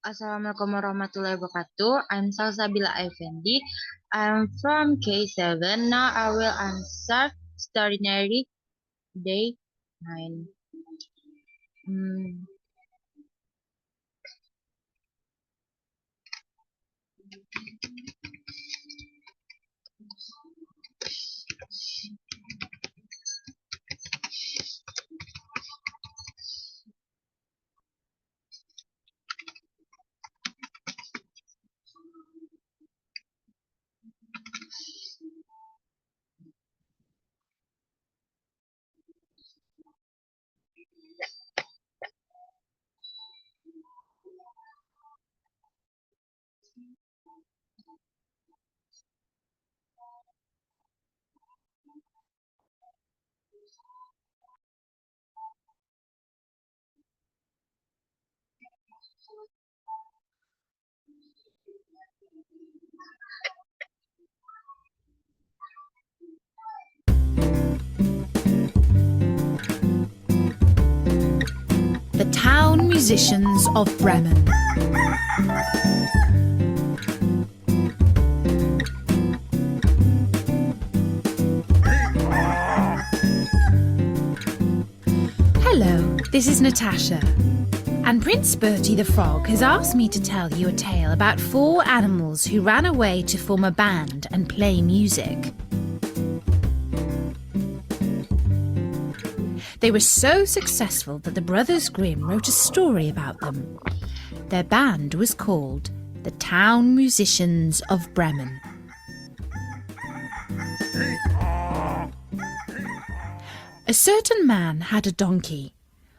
Assalamualaikum warahmatullahi wabarakatuh. I'm Salsabila Effendi. I'm from K7. Now I will answer extraordinary day 9. Hmm, The Town Musicians of Bremen. Hello, this is Natasha. And Prince Bertie the Frog has asked me to tell you a tale about 4 animals who ran away to form a band and play music. They were so successful that the Brothers Grimm wrote a story about them. Their band was called the Town Musicians of Bremen. A certain man had a donkey,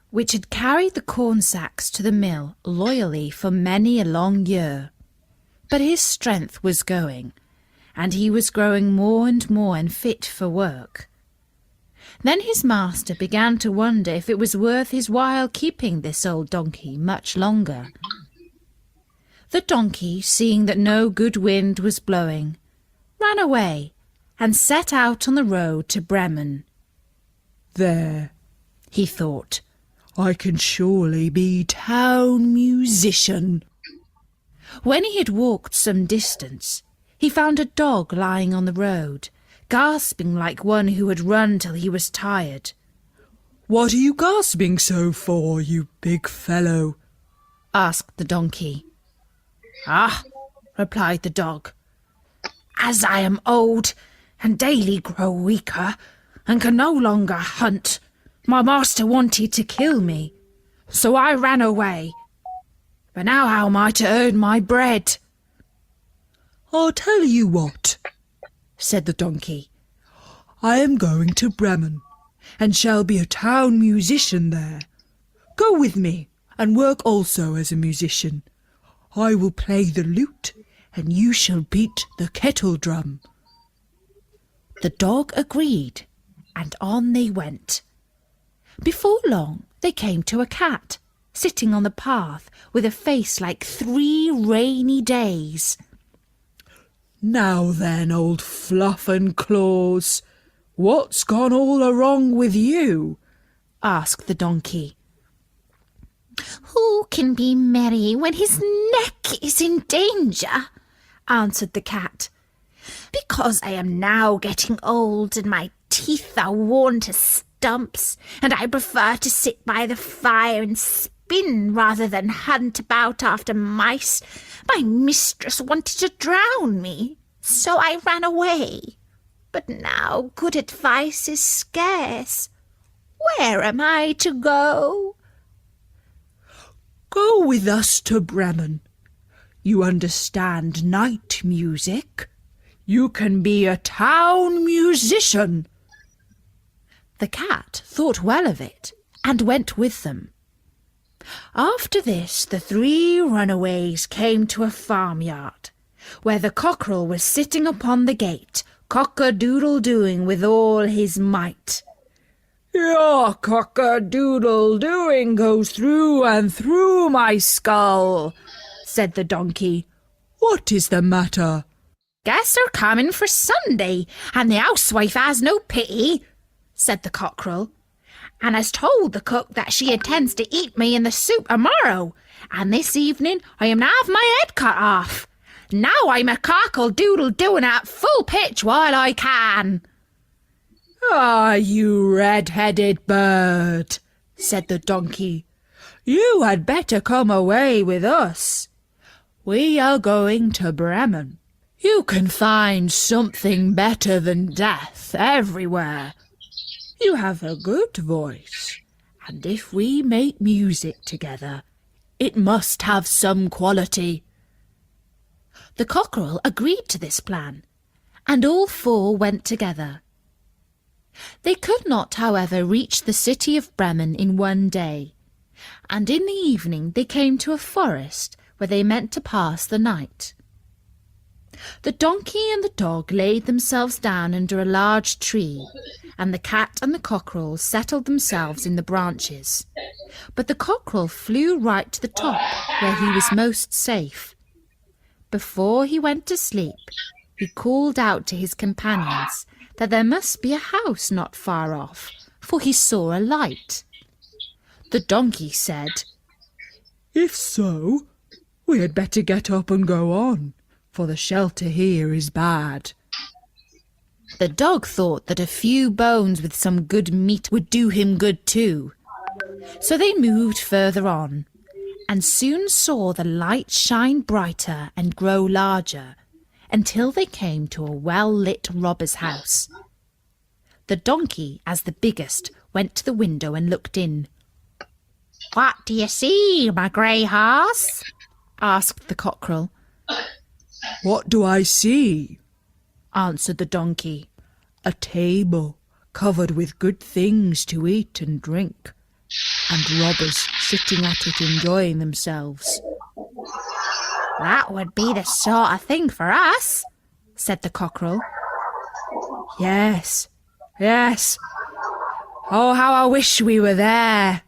which had carried the corn sacks to the mill loyally for many a long year. But his strength was going, and he was growing more and more unfit for work. Then his master began to wonder if it was worth his while keeping this old donkey much longer. The donkey, seeing that no good wind was blowing, ran away and set out on the road to Bremen. There, he thought, I can surely be town musician. When he had walked some distance, he found a dog lying on the road, gasping like one who had run till he was tired. What are you gasping so for, you big fellow? Asked the donkey. Ah, replied the dog, as I am old and daily grow weaker and can no longer hunt, my master wanted to kill me, so I ran away. But now how am I to earn my bread? I'll tell you what, said the donkey. I am going to Bremen, and shall be a town musician there. Go with me, and work also as a musician. I will play the lute, and you shall beat the kettle drum. The dog agreed, and on they went. Before long they came to a cat, sitting on the path with a face like 3 rainy days. Now then, old Fluff and Claws, what's gone all awrong with you? Asked the donkey. Who can be merry when his neck is in danger? Answered the cat. Because I am now getting old and my teeth are worn to stumps, and I prefer to sit by the fire and spin rather than hunt about after mice, my mistress wanted to drown me, so I ran away. But now good advice is scarce. Where am I to go? Go with us to Bremen. You understand night music. You can be a town musician. The cat thought well of it and went with them. After this, the 3 runaways came to a farmyard, where the cockerel was sitting upon the gate, cock-a-doodle-doing with all his might. Your cock-a-doodle-doing goes through and through my skull, said the donkey. What is the matter? Guests are coming for Sunday, and the housewife has no pity, said the cockerel. and has told the cook that she intends to eat me in the soup tomorrow, and this evening I am to have my head cut off. Now I'm a cockle-doodle-doing at full pitch while I can." "Ah, you red-headed bird," said the donkey. "You had better come away with us. We are going to Bremen. You can find something better than death everywhere. You have a good voice, and if we make music together, it must have some quality." The cockerel agreed to this plan, and all four went together. They could not, however, reach the city of Bremen in one day, and in the evening they came to a forest where they meant to pass the night. The donkey and the dog laid themselves down under a large tree, and the cat and the cockerel settled themselves in the branches. But the cockerel flew right to the top, where he was most safe. Before he went to sleep, he called out to his companions that there must be a house not far off, for he saw a light. The donkey said, "If so, we had better get up and go on, for the shelter here is bad." The dog thought that a few bones with some good meat would do him good too. So they moved further on, and soon saw the light shine brighter and grow larger, until they came to a well-lit robber's house. The donkey, as the biggest, went to the window and looked in. "What do you see, my grey horse?" asked the cockerel. "What do I see?" answered the donkey. "A table covered with good things to eat and drink, and robbers sitting at it enjoying themselves." "That would be the sort of thing for us," said the cockerel. Yes. Oh, how I wish we were there,"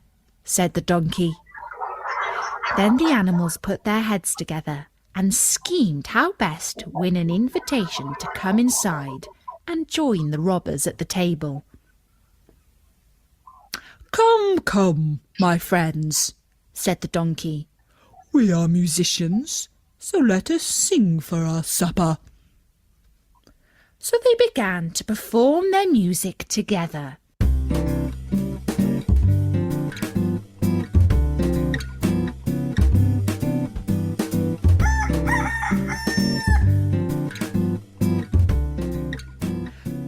said the donkey. Then the animals put their heads together and schemed how best to win an invitation to come inside and join the robbers at the table. Come, my friends," said the donkey. "we are musicians, so let us sing for our supper." So they began to perform their music together.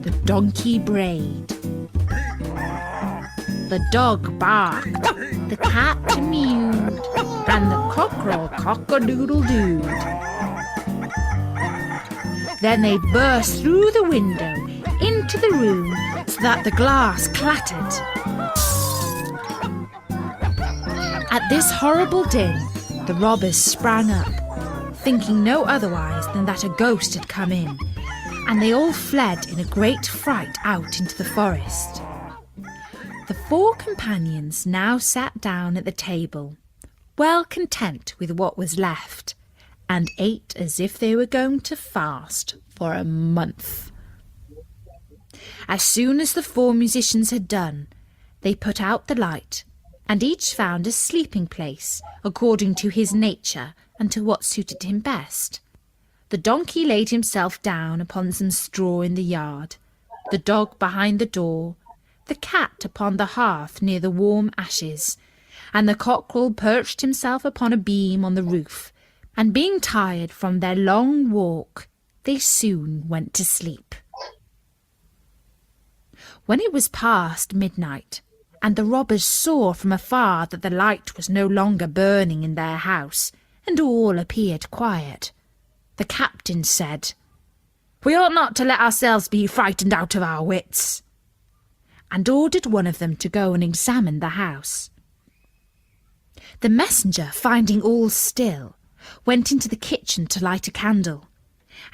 The donkey brayed. The dog barked. The cat mewed. And the cockerel cock-a-doodle-dooed. Then they burst through the window into the room so that the glass clattered. At this horrible din, the robbers sprang up, thinking no otherwise than that a ghost had come in, and they all fled in a great fright out into the forest. The four companions now sat down at the table, well content with what was left, and ate as if they were going to fast for a month. As soon as the four musicians had done, they put out the light, and each found a sleeping place according to his nature and to what suited him best. The donkey laid himself down upon some straw in the yard, the dog behind the door, the cat upon the hearth near the warm ashes, and the cockerel perched himself upon a beam on the roof, and being tired from their long walk, they soon went to sleep. When it was past midnight, and the robbers saw from afar that the light was no longer burning in their house, and all appeared quiet, the captain said, "We ought not to let ourselves be frightened out of our wits," and ordered one of them to go and examine the house. The messenger, finding all still, went into the kitchen to light a candle,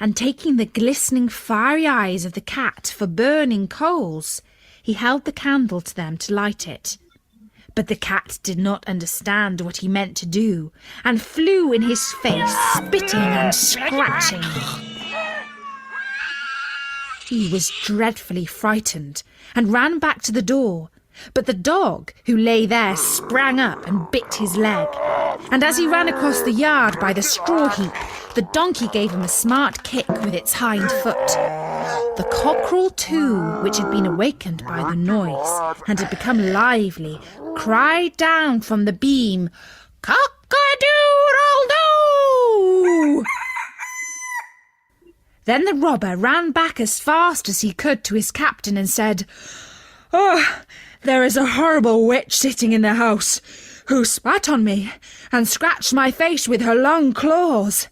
and taking the glistening fiery eyes of the cat for burning coals, he held the candle to them to light it. But the cat did not understand what he meant to do, and flew in his face, spitting and scratching. He was dreadfully frightened, and ran back to the door, But the dog, who lay there, sprang up and bit his leg. And as he ran across the yard by the straw heap, the donkey gave him a smart kick with its hind foot. The cockerel too, which had been awakened by the noise and had become lively, cried down from the beam, "Cock-a-doodle-doo!" Then the robber ran back as fast as he could to his captain and said, "Oh, there is a horrible witch sitting in the house, who spat on me and scratched my face with her long claws.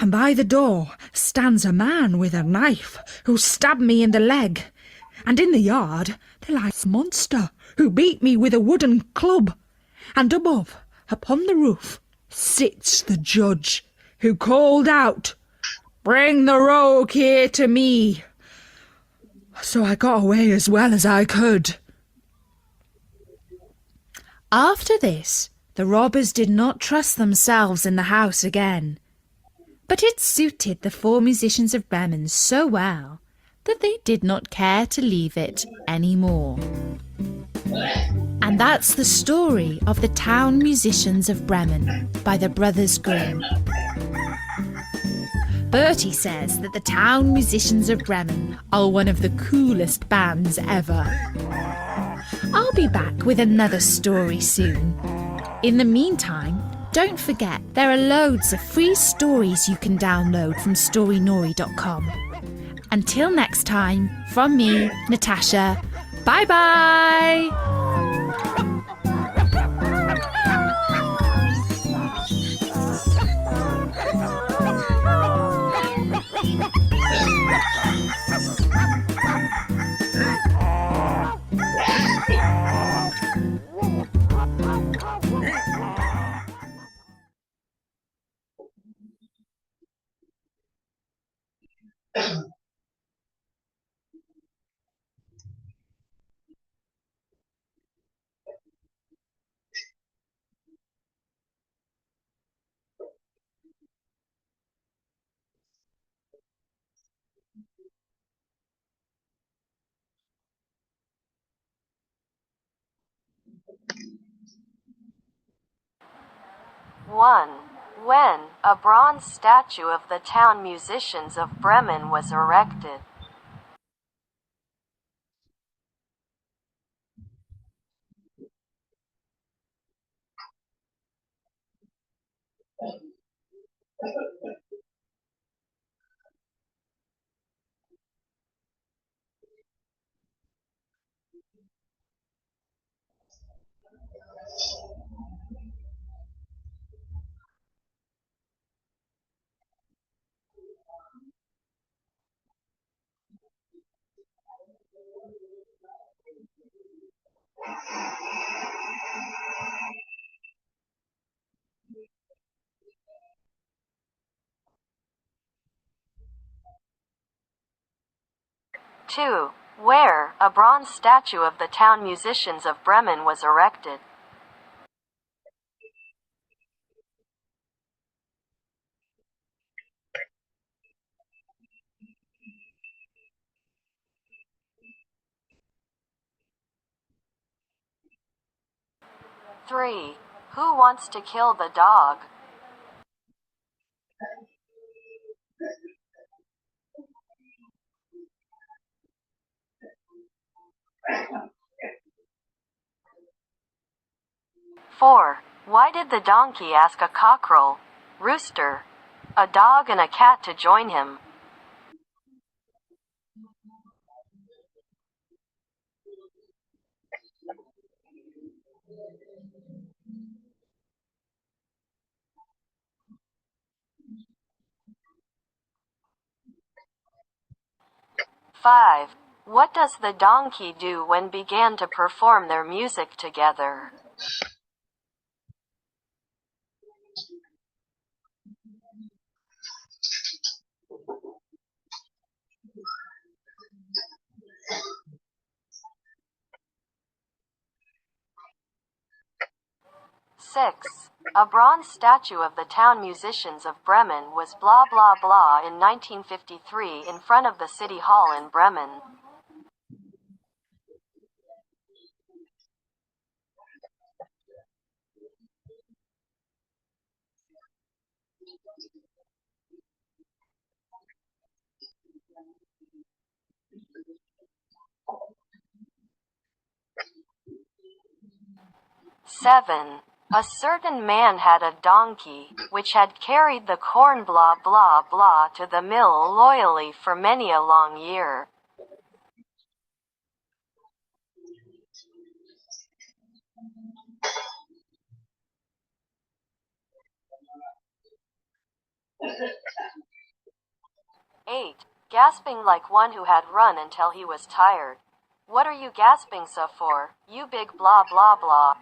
And by the door stands a man with a knife, who stabbed me in the leg. And in the yard there lies a monster, who beat me with a wooden club. And above, upon the roof, sits the judge, who called out, 'Bring the rogue here to me.' So I got away as well as I could." After this, the robbers did not trust themselves in the house again. But it suited the 4 musicians of Bremen so well that they did not care to leave it any more. And that's the story of the Town Musicians of Bremen by the Brothers Grimm. Bertie says that the Town Musicians of Bremen are one of the coolest bands ever. I'll be back with another story soon. In the meantime, don't forget there are loads of free stories you can download from storynori.com. Until next time, from me, Natasha, bye-bye! One. When a bronze statue of the Town Musicians of Bremen was erected. 2. Where a bronze statue of the Town Musicians of Bremen was erected. 3. Who wants to kill the dog? 4. Why did the donkey ask a cockerel, rooster, a dog and a cat to join him? 5. What does the donkey do when began to perform their music together? 6. A bronze statue of the Town Musicians of Bremen was blah blah blah in 1953 in front of the City Hall in Bremen. 7. A certain man had a donkey, which had carried the corn blah blah blah to the mill loyally for many a long year. Eight. Gasping like one who had run until he was tired. What are you gasping so for, you big blah blah blah?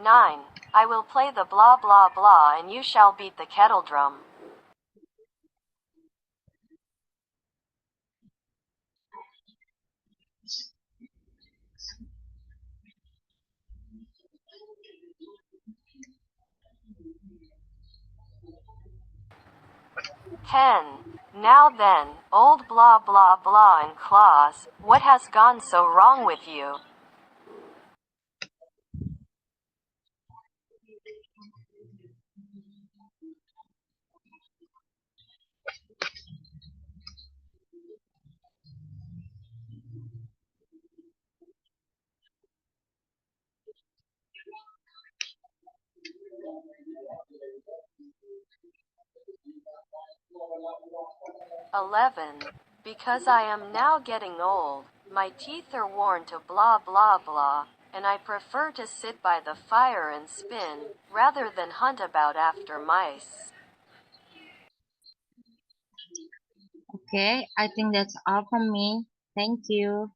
Nine. I will play the blah blah blah and you shall beat the kettle drum. Ten. Now then, old blah blah blah and Claus, what has gone so wrong with you? "11. Because I am now getting old, my teeth are worn to blah blah blah, and I prefer to sit by the fire and spin, rather than hunt about after mice." Okay, I think that's all from me. Thank you.